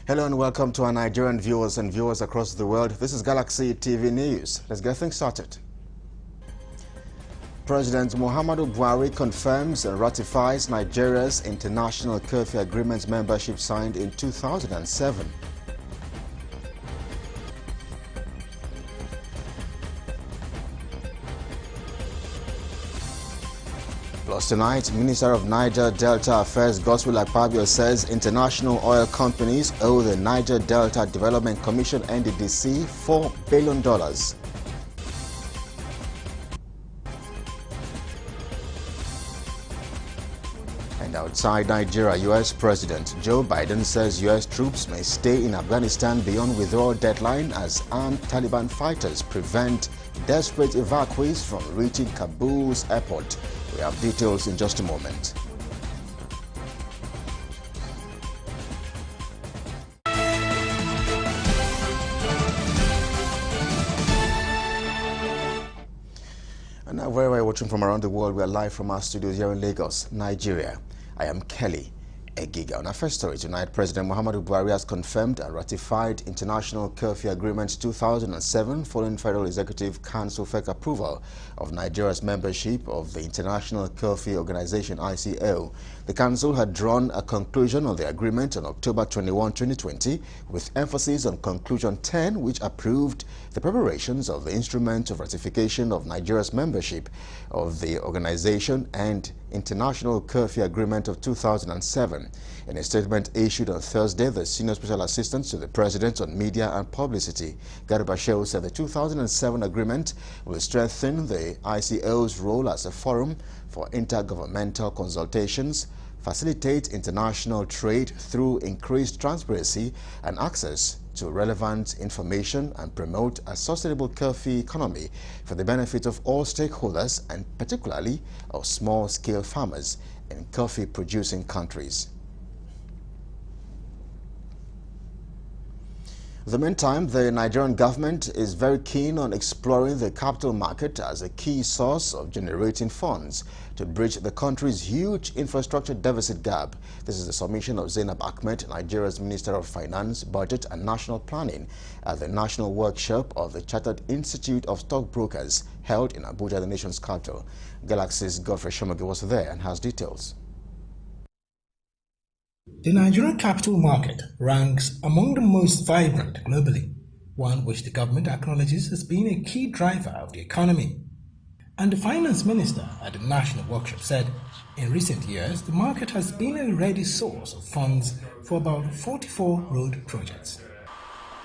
Hello and welcome to our Nigerian viewers and viewers across the world. This is Galaxy TV News. Let's get things started. President Muhammadu Buhari confirms and ratifies Nigeria's International Curfew Agreement membership signed in 2007. Plus tonight, Minister of Niger Delta Affairs Godswill Akpabio says international oil companies owe the Niger Delta Development Commission NDDC $4 billion. And outside Nigeria, U.S. President Joe Biden says U.S. troops may stay in Afghanistan beyond withdrawal deadline as armed Taliban fighters prevent desperate evacuees from reaching Kabul's airport. We have details in just a moment. And now, wherever you're watching from around the world, we are live from our studios here in Lagos, Nigeria. I am Kelly Egiga. On our first story tonight, President Muhammadu Buhari has confirmed and ratified International Curfew Agreement 2007 following Federal Executive Council FEC approval of Nigeria's membership of the International Curfew Organization (ICO). The Council had drawn a conclusion on the agreement on October 21, 2020, with emphasis on Conclusion 10, which approved the preparations of the instrument of ratification of Nigeria's membership of the organization and International Curfew Agreement of 2007. In a statement issued on Thursday, the Senior Special Assistant to the President on Media and Publicity, Garba Shehu, said the 2007 agreement will strengthen the ICO's role as a forum for intergovernmental consultations, facilitate international trade through increased transparency and access to relevant information, and promote a sustainable curfew economy for the benefit of all stakeholders and particularly of small-scale farmers in coffee-producing countries. In the meantime, the Nigerian government is very keen on exploring the capital market as a key source of generating funds to bridge the country's huge infrastructure deficit gap. This is the submission of Zainab Ahmed, Nigeria's Minister of Finance, Budget and National Planning, at the National Workshop of the Chartered Institute of Stockbrokers held in Abuja, the nation's capital. Galaxy's Godfrey Shomoge was there and has details. The Nigerian capital market ranks among the most vibrant globally, one which the government acknowledges as being a key driver of the economy. And the finance minister at the National Workshop said, in recent years, the market has been a ready source of funds for about 44 road projects.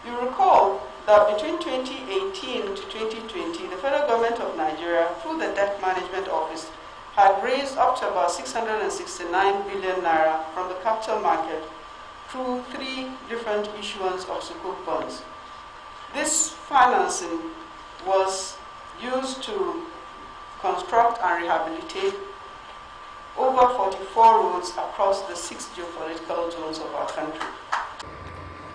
You recall that between 2018 to 2020, the federal government of Nigeria, through the Debt Management Office, had raised up to about 669 billion naira from the capital market through 3 different issuance of sukuk bonds. This financing was used to construct and rehabilitate over 44 roads across the 6 geopolitical zones of our country.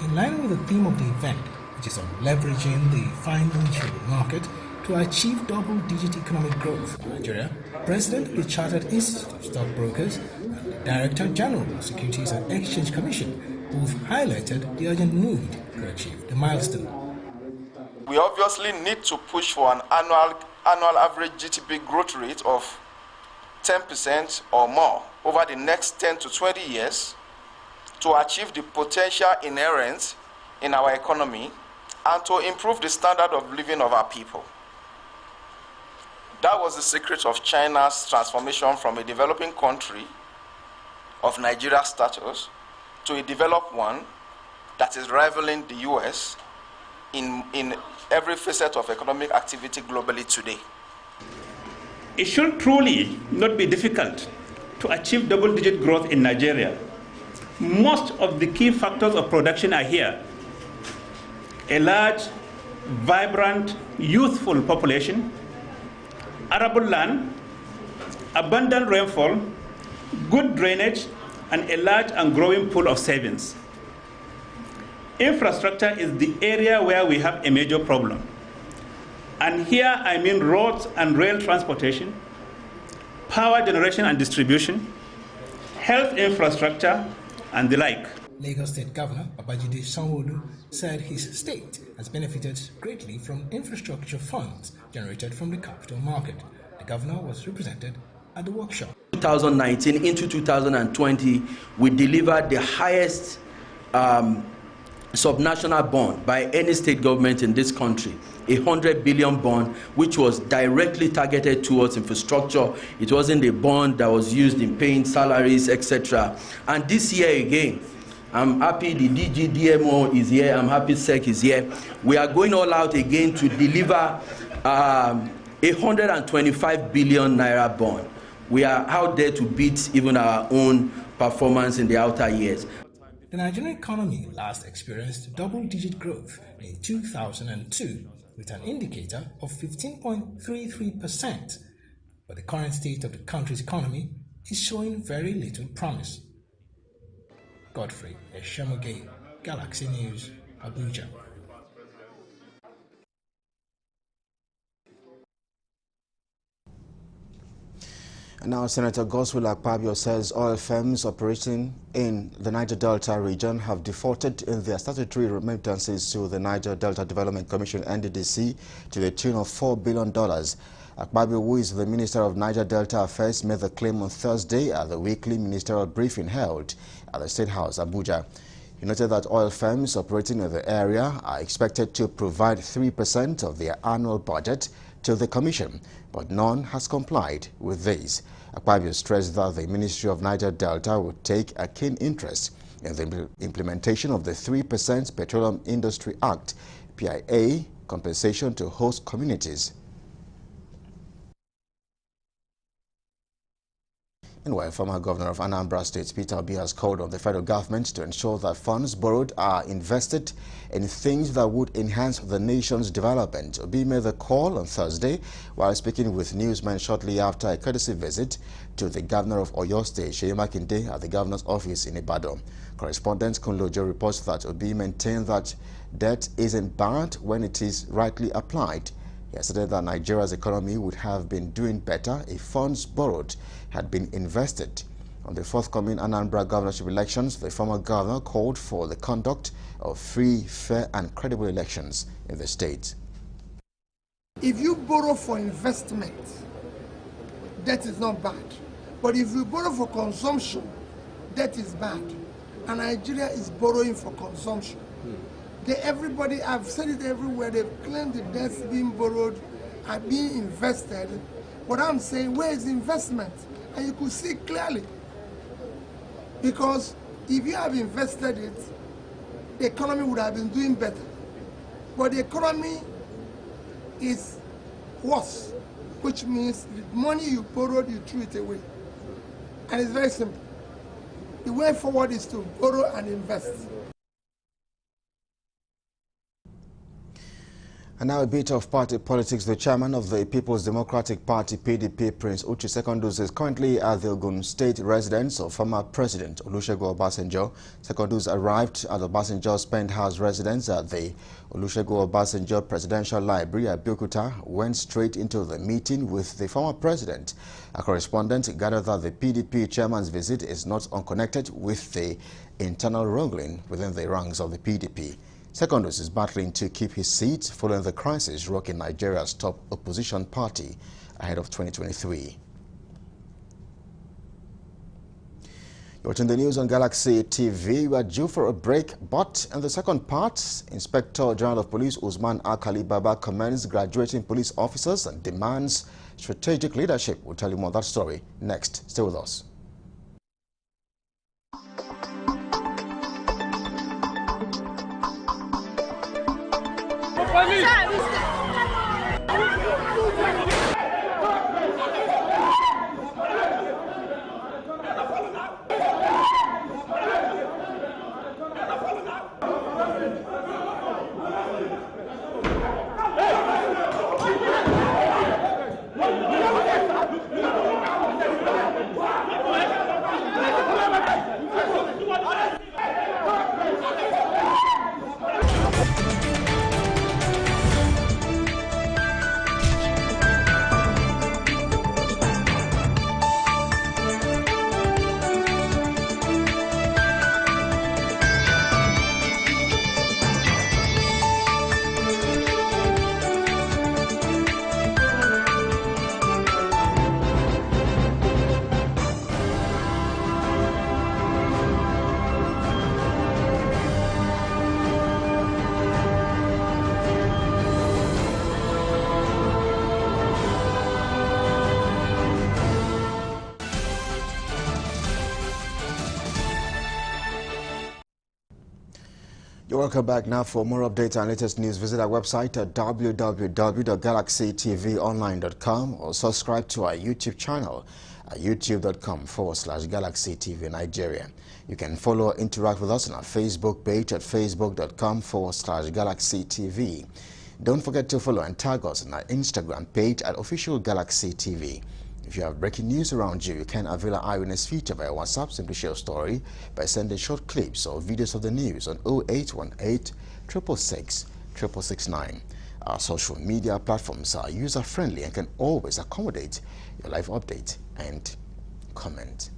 In line with the theme of the event, which is on leveraging the financial market to achieve double-digit economic growth in Nigeria, President of the Chartered Institute of Stockbrokers and the Director General of the Securities and Exchange Commission both highlighted the urgent need to achieve the milestone. We obviously need to push for an annual average GDP growth rate of 10% or more over the next 10 to 20 years to achieve the potential inherent in our economy and to improve the standard of living of our people. That was the secret of China's transformation from a developing country of Nigeria's status to a developed one that is rivaling the US in every facet of economic activity globally today. It should truly not be difficult to achieve double-digit growth in Nigeria. Most of the key factors of production are here: a large, vibrant, youthful population, arable land, abundant rainfall, good drainage, and a large and growing pool of savings. Infrastructure is the area where we have a major problem. And here I mean roads and rail transportation, power generation and distribution, health infrastructure, and the like. Lagos State Governor Babajide Sanwo-Olu said his state has benefited greatly from infrastructure funds generated from the capital market. The governor was represented at the workshop. 2019 into 2020, we delivered the highest subnational bond by any state government in this country, a 100 billion bond, which was directly targeted towards infrastructure. It wasn't a bond that was used in paying salaries, etc. And this year again, I'm happy the DGDMO is here, I'm happy SEC is here. We are going all out again to deliver a 125 billion naira bond. We are out there to beat even our own performance in the outer years. The Nigerian economy last experienced double-digit growth in 2002 with an indicator of 15.33%, but the current state of the country's economy is showing very little promise. Godfrey Eshemoge, Galaxy News, Abuja. And now, Senator Godswill Akpabio says oil firms operating in the Niger Delta region have defaulted in their statutory remittances to the Niger Delta Development Commission (NDDC) to the tune of $4 billion. Akpabio, who is the Minister of Niger Delta Affairs, made the claim on Thursday at the weekly ministerial briefing held at the State House, Abuja. He noted that oil firms operating in the area are expected to provide 3% of their annual budget to the Commission, but none has complied with this. Akpabio stressed that the Ministry of Niger Delta would take a keen interest in the implementation of the 3% Petroleum Industry Act, PIA, compensation to host communities. Meanwhile, former Governor of Anambra State, Peter Obi, has called on the federal government to ensure that funds borrowed are invested in things that would enhance the nation's development. Obi made the call on Thursday while speaking with newsmen shortly after a courtesy visit to the Governor of Oyo State, Seyi Makinde, at the Governor's office in Ibadan. Correspondent Kunlojo reports that Obi maintained that debt isn't bad when it is rightly applied. He stated that Nigeria's economy would have been doing better if funds borrowed had been invested. On the forthcoming Anambra governorship elections, the former governor called for the conduct of free, fair and credible elections in the state. If you borrow for investment, that is not bad. But if you borrow for consumption, that is bad. And Nigeria is borrowing for consumption. Everybody, I've said it everywhere, they've claimed the debts being borrowed are being invested. But I'm saying, where is the investment? And you could see clearly. Because if you have invested it, the economy would have been doing better. But the economy is worse, which means the money you borrowed, you threw it away. And it's very simple. The way forward is to borrow and invest. And now a bit of party politics. The chairman of the People's Democratic Party, PDP, Prince Uche Secondus, is currently at the Ogun State residence of former President Olusegun Obasanjo. Secondus arrived at Obasanjo's penthouse residence at the Olusegun Obasanjo Presidential Library at Abeokuta, went straight into the meeting with the former president. A correspondent gathered that the PDP chairman's visit is not unconnected with the internal wrangling within the ranks of the PDP. Secondus is battling to keep his seat following the crisis rocking Nigeria's top opposition party ahead of 2023. You're watching the news on Galaxy TV. We are due for a break, but in the second part, Inspector General of Police Usman Akali Baba commends graduating police officers and demands strategic leadership. We'll tell you more of that story next. Stay with us. You're welcome back. Now for more updates and latest news, visit our website at www.galaxytvonline.com or subscribe to our YouTube channel at youtube.com/GalaxyTV Nigeria. You can follow or interact with us on our Facebook page at facebook.com/GalaxyTV. Don't forget to follow and tag us on our Instagram page at officialGalaxyTV. If you have breaking news around you, you can avail our eyewitness feature via WhatsApp. Simply share a story by sending short clips or videos of the news on 0818 666 669. Our social media platforms are user-friendly and can always accommodate your live update and comment.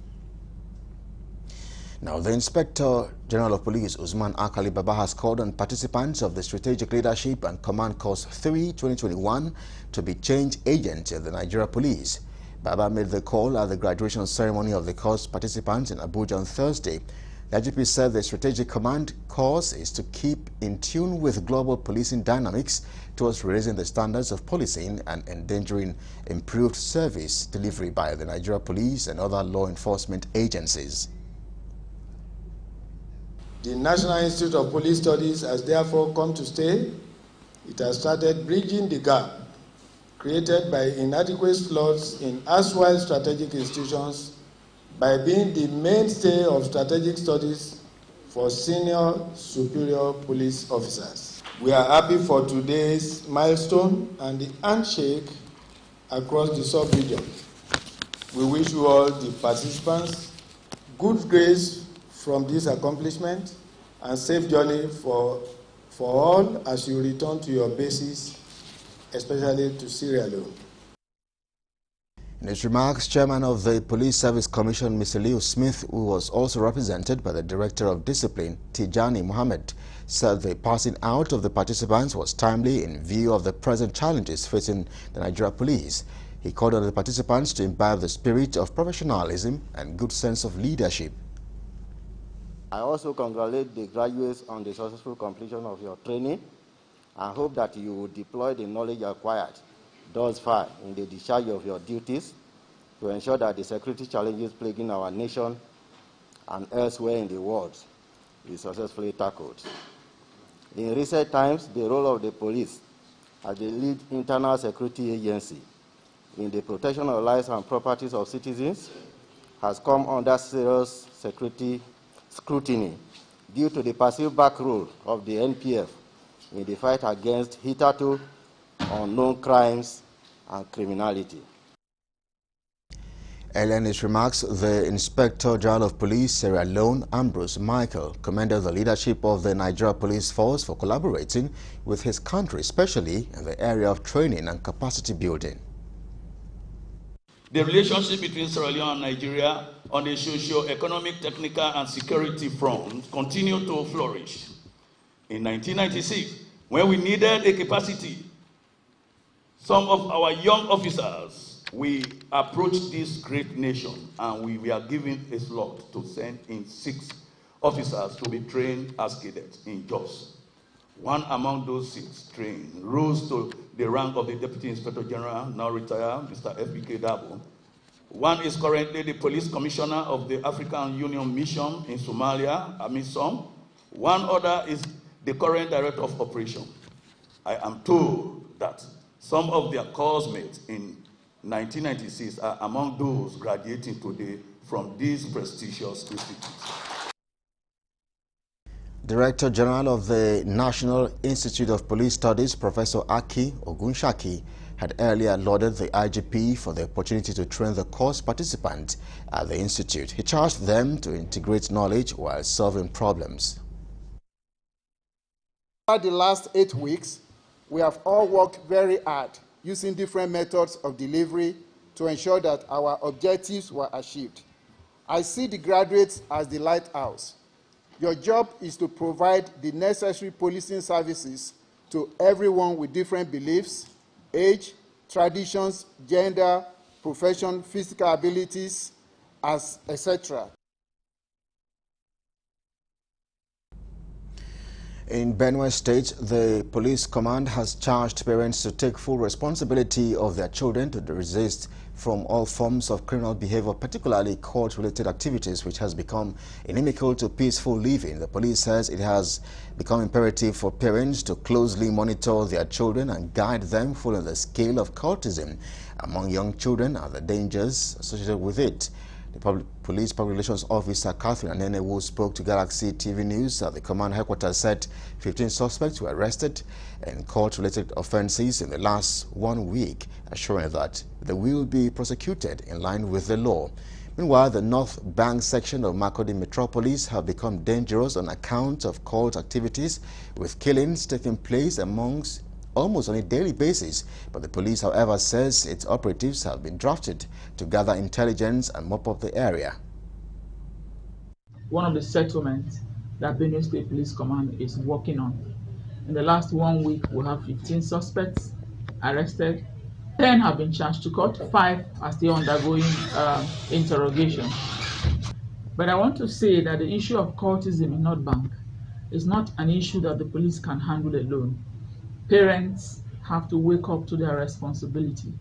Now, the Inspector General of Police, Usman Akali Baba, has called on participants of the Strategic Leadership and Command Course 3 2021 to be change agents of the Nigeria Police. Baba made the call at the graduation ceremony of the course participants in Abuja on Thursday. The IGP said the Strategic Command course is to keep in tune with global policing dynamics towards raising the standards of policing and endangering improved service delivery by the Nigeria Police and other law enforcement agencies. The National Institute of Police Studies has therefore come to stay. It has started bridging the gap created by inadequate slots in erstwhile strategic institutions by being the mainstay of strategic studies for senior superior police officers. We are happy for today's milestone and the handshake across the sub-region. We wish you all, the participants, good grace from this accomplishment and safe journey for all as you return to your bases, especially to Sierra Leone. In his remarks, Chairman of the Police Service Commission, Mr. Leo Smith, who was also represented by the Director of Discipline, Tijani Mohammed, said the passing out of the participants was timely in view of the present challenges facing the Nigeria Police. He called on the participants to imbibe the spirit of professionalism and good sense of leadership. I also congratulate the graduates on the successful completion of your training and hope that you will deploy the knowledge acquired thus far in the discharge of your duties to ensure that the security challenges plaguing our nation and elsewhere in the world is successfully tackled. In recent times, the role of the police as the lead internal security agency in the protection of lives and properties of citizens has come under serious security scrutiny due to the passive back role of the NPF in the fight against hitherto unknown crimes and criminality. Earlier in his remarks, the Inspector General of Police, Sierra Leone, Ambrose Michael, commended the leadership of the Nigeria Police Force for collaborating with his country, especially in the area of training and capacity building. The relationship between Sierra Leone and Nigeria on the socio-economic, technical, and security front continue to flourish. In 1996, when we needed a capacity, some of our young officers, we approached this great nation and we were given a slot to send in 6 officers to be trained as cadets in Jos. One among those 6 trained rose to the rank of the Deputy Inspector General, now retired, Mr. FBK Dabo. One is currently the Police Commissioner of the African Union Mission in Somalia, AMISOM. One other is the current Director of Operation. I am told that some of their course mates in 1996 are among those graduating today from these prestigious institutes. Director General of the National Institute of Police Studies, Professor Aki Ogunshaki, had earlier lauded the IGP for the opportunity to train the course participants at the institute. He charged them to integrate knowledge while solving problems. Over the last 8 weeks, we have all worked very hard using different methods of delivery to ensure that our objectives were achieved. I see the graduates as the lighthouse. Your job is to provide the necessary policing services to everyone with different beliefs, age, traditions, gender, profession, physical abilities, etc. In Benue State, the police command has charged parents to take full responsibility of their children to resist from all forms of criminal behavior, particularly court-related activities, which has become inimical to peaceful living. The police says it has become imperative for parents to closely monitor their children and guide them following the scale of cultism among young children and the dangers associated with it. The Police Public Relations Officer Catherine Anenewu spoke to Galaxy TV News at the command headquarters. Said 15 suspects were arrested in court-related offences in the last 1 week, assuring that they will be prosecuted in line with the law. Meanwhile, the North Bank section of Makurdi Metropolis have become dangerous on account of cult activities, with killings taking place amongst almost on a daily basis. But the police, however, says its operatives have been drafted to gather intelligence and mop up the area. One of the settlements that Benue State Police Command is working on. In the last 1 week, we have 15 suspects arrested. 10 have been charged to court. 5 are still undergoing interrogation. But I want to say that the issue of cultism in North Bank is not an issue that the police can handle alone. Parents have to wake up to their responsibility.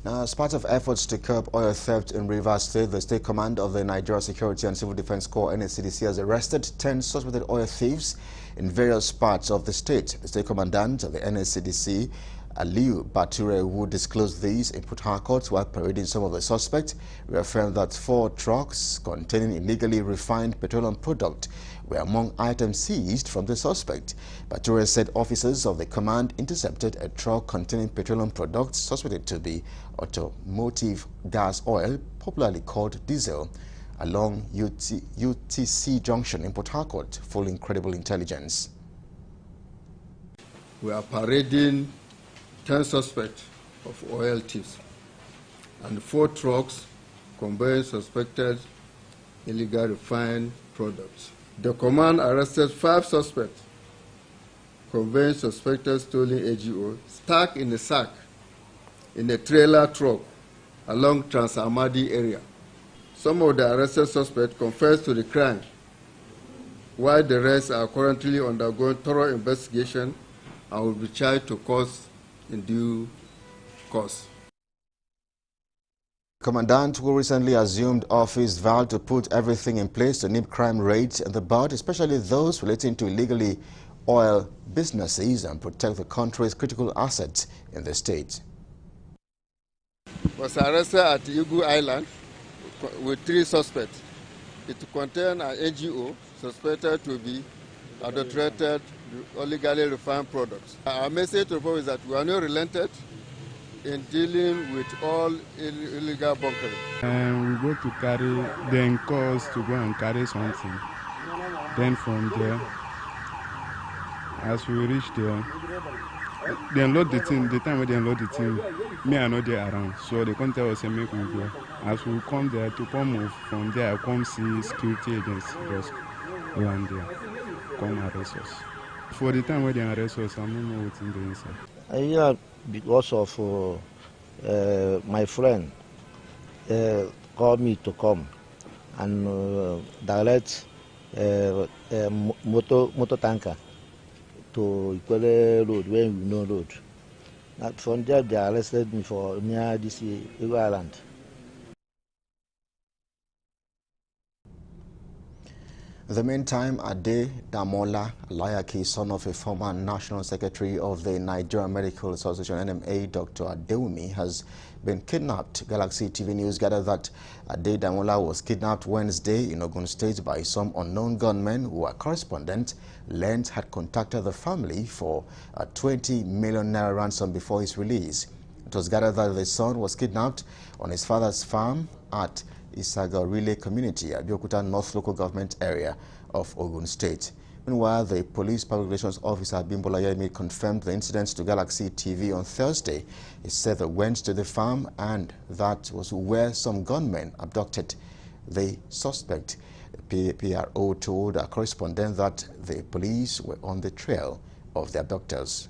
Now, as part of efforts to curb oil theft in Rivers State, the State Command of the Nigeria Security and Civil Defense Corps (NSCDC) has arrested 10 suspected oil thieves in various parts of the state. The State Commandant of the NSCDC, Aliyu Bature, who disclosed these in Port Harcourt while parading some of the suspects, reaffirmed that 4 trucks containing illegally refined petroleum product were among items seized from the suspect. Bature said officers of the command intercepted a truck containing petroleum products suspected to be automotive gas oil, popularly called diesel, along UTC Junction in Port Harcourt, following credible intelligence. We are parading 10 suspects of oil thieves and 4 trucks conveying suspected illegal refined products. The command arrested 5 suspects conveying suspected stolen AGO stuck in a sack in a trailer truck along Trans-Amadi area. Some of the arrested suspects confessed to the crime, while the rest are currently undergoing thorough investigation and will be charged to court in due course. Commandant, who recently assumed office, vowed to put everything in place to nip crime rates in the bud, especially those relating to illegally oil businesses, and protect the country's critical assets in the state. Was arrested at Igu Island with 3 suspects. It contained an NGO suspected to be adulterated illegally refined products. Our message to the public is that we are not relented in dealing with all illegal bunkering. And we go to carry, then cause to go and carry something. Then from there, as we reach there, they unload the thing. The time when they unload the thing, me are not there around. So they come tell us, make we go. As we come there, to come move from there, I come see security agents just land there, come arrest us. For the time when they arrest us, I don't know what's in the inside. Yeah, because of my friend called me to come and direct motor tanker to Ikwele Road, when we know road. From there, they arrested me for near this Igu Island. In the meantime, Ade Damola Alayaki, son of a former National Secretary of the Nigerian Medical Association (NMA), Dr. Adewumi, has been kidnapped. Galaxy TV News gathered that Ade Damola was kidnapped Wednesday in Ogun State by some unknown gunmen who, a correspondent learned, had contacted the family for a 20 million naira ransom before his release. It was gathered that the son was kidnapped on his father's farm at Isaga Relay Community at Abeokuta North Local Government Area of Ogun State. Meanwhile, the Police Public Relations Officer Bimbola Yemi confirmed the incident to Galaxy TV on Thursday. He said they went to the farm and that was where some gunmen abducted the suspect. The PRO told a correspondent that the police were on the trail of the abductors.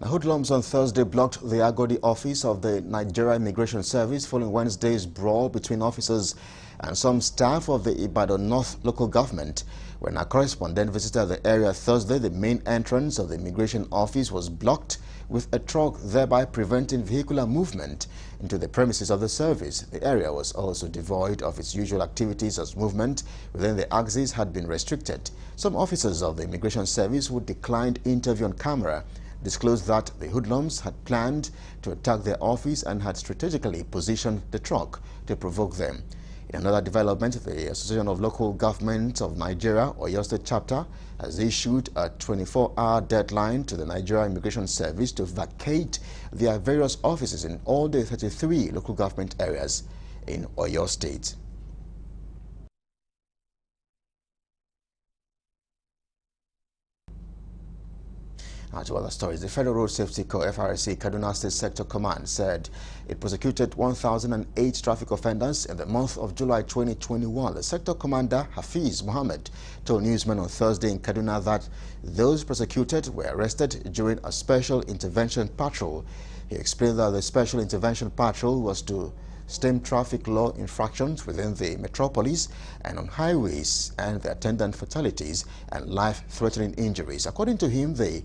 Hoodlums on Thursday blocked the Agodi office of the Nigeria Immigration Service following Wednesday's brawl between officers and some staff of the Ibadan North local government. When our correspondent visited the area Thursday, the main entrance of the immigration office was blocked with a truck, thereby preventing vehicular movement into the premises of the service. The area was also devoid of its usual activities as movement within the axis had been restricted. Some officers of the immigration service who declined interview on camera disclosed that the hoodlums had planned to attack their office and had strategically positioned the truck to provoke them. In another development, the Association of Local Governments of Nigeria, Oyo State Chapter, has issued a 24-hour deadline to the Nigeria Immigration Service to vacate their various offices in all the 33 local government areas in Oyo State. To other stories, the Federal Road Safety Corps, FRSC, Kaduna State Sector Command said it prosecuted 1,008 traffic offenders in the month of July 2021. The sector commander, Hafiz Mohammed, told newsmen on Thursday in Kaduna that those prosecuted were arrested during a special intervention patrol. He explained that the special intervention patrol was to stem traffic law infractions within the metropolis and on highways and the attendant fatalities and life-threatening injuries. According to him, the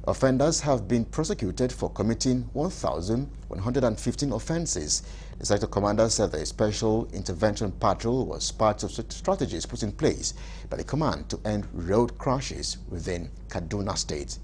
offenders have been prosecuted for committing 1,115 offenses. The sector commander said the special intervention patrol was part of strategies put in place by the command to end road crashes within Kaduna State.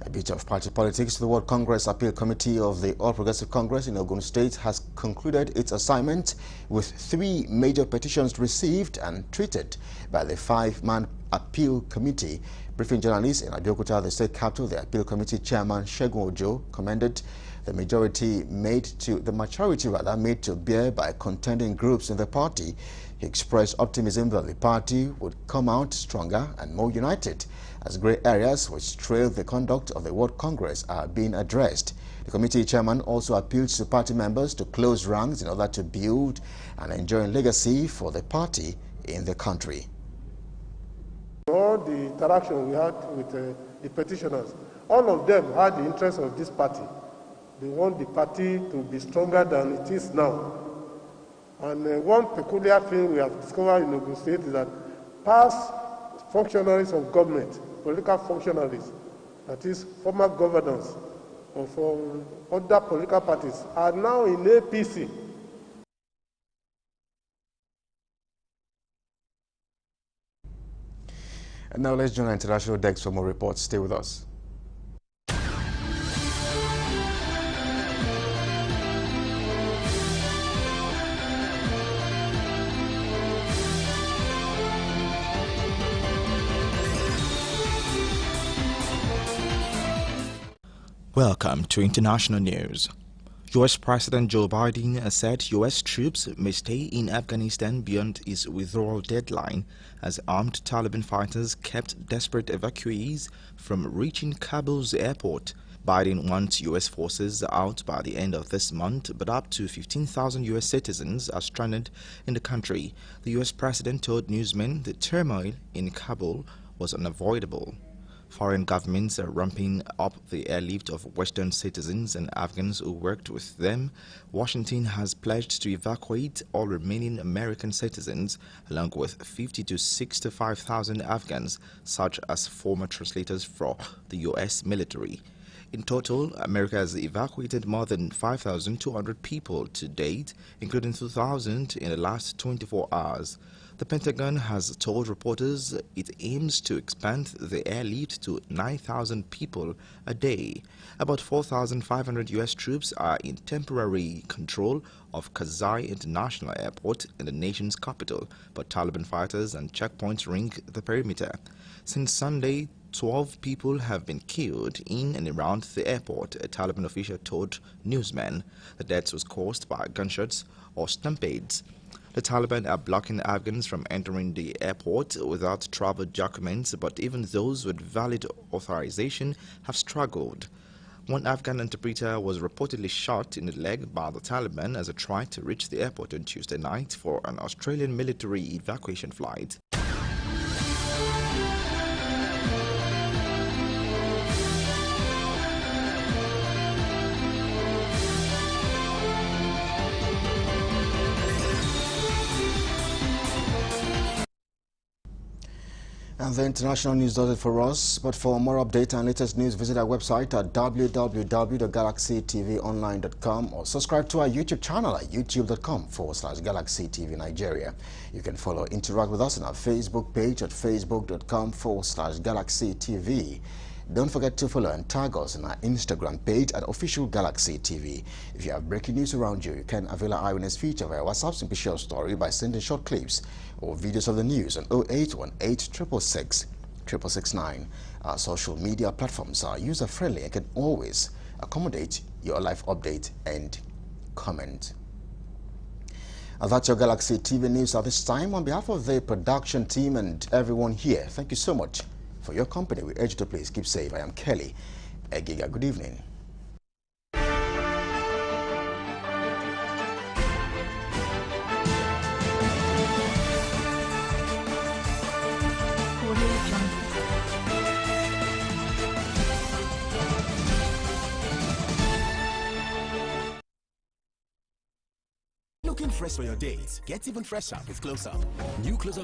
A bit of party politics. The World Congress Appeal Committee of the All Progressive Congress in Ogun State has concluded its assignment with 3 major petitions received and treated by the 5-man Appeal Committee. Briefing journalists in Abeokuta, the state capital, the Appeal Committee Chairman Segun Ojo commended the maturity made to bear by contending groups in the party. He expressed optimism that the party would come out stronger and more united as grey areas which trail the conduct of the World Congress are being addressed. The committee chairman also appealed to party members to close ranks in order to build an enduring legacy for the party in the country. All the interaction we had with the petitioners, all of them had the interest of this party. They want the party to be stronger than it is now. And one peculiar thing we have discovered in Ogun State is that past functionaries of government, political functionaries, that is former governors of other political parties, are now in APC. And now let's join our international desk for more reports. Stay with us. Welcome to International News. U.S. President Joe Biden has said U.S. troops may stay in Afghanistan beyond its withdrawal deadline as armed Taliban fighters kept desperate evacuees from reaching Kabul's airport. Biden wants U.S. forces out by the end of this month, but up to 15,000 U.S. citizens are stranded in the country. The U.S. president told newsmen the turmoil in Kabul was unavoidable. Foreign governments are ramping up the airlift of Western citizens and Afghans who worked with them. Washington has pledged to evacuate all remaining American citizens, along with 50,000 to 65,000 Afghans, such as former translators for the U.S. military. In total, America has evacuated more than 5,200 people to date, including 2,000 in the last 24 hours. The Pentagon has told reporters it aims to expand the airlift to 9,000 people a day. About 4,500 U.S. troops are in temporary control of Karzai International Airport in the nation's capital, but Taliban fighters and checkpoints ring the perimeter. Since Sunday, 12 people have been killed in and around the airport, a Taliban official told newsmen. The deaths was caused by gunshots or stampades. The Taliban are blocking Afghans from entering the airport without travel documents, but even those with valid authorization have struggled. One Afghan interpreter was reportedly shot in the leg by the Taliban as he tried to reach the airport on Tuesday night for an Australian military evacuation flight. And the international news does it for us. But for more update and latest news, visit our website at www.galaxytvonline.com or subscribe to our YouTube channel at youtube.com/GalaxyTV Nigeria. You can interact with us on our Facebook page at facebook.com/GalaxyTV. Don't forget to follow and tag us on our Instagram page at Official Galaxy TV. If you have breaking news around you, you can avail our eyewitness feature via WhatsApp. Simply share a story by sending short clips or videos of the news on 0818-666-669. Our social media platforms are user-friendly and can always accommodate your live update and comment. And that's your Galaxy TV news at this time. On behalf of the production team and everyone here, thank you so much for your company. We urge you to please keep safe. I am Kelly Egiga. Good evening. Looking fresh for your dates? Get even fresher with Close Up. New Close Up